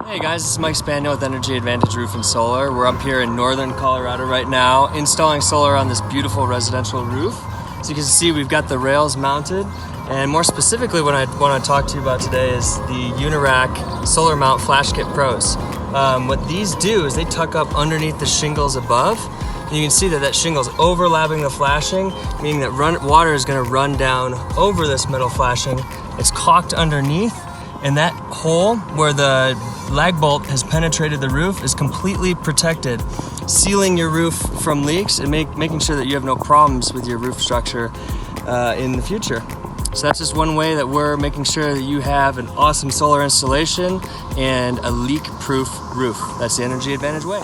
Hey guys, this is Mike Spaniel with Energy Advantage Roof and Solar. We're up here in northern Colorado right now installing solar on this beautiful residential roof. So you can see we've got the rails mounted, and more specifically what I want to talk to you about today is the UNIRAC Solar Mount Flashkit Pros. What these do is they tuck up underneath the shingles above. And you can see that shingle is overlapping the flashing, meaning that water is going to run down over this metal flashing. It's caulked underneath, and that hole where the lag bolt has penetrated the roof is completely protected, sealing your roof from leaks and making sure that you have no problems with your roof structure in the future. So that's just one way that we're making sure that you have an awesome solar installation and a leak-proof roof. That's the Energy Advantage way.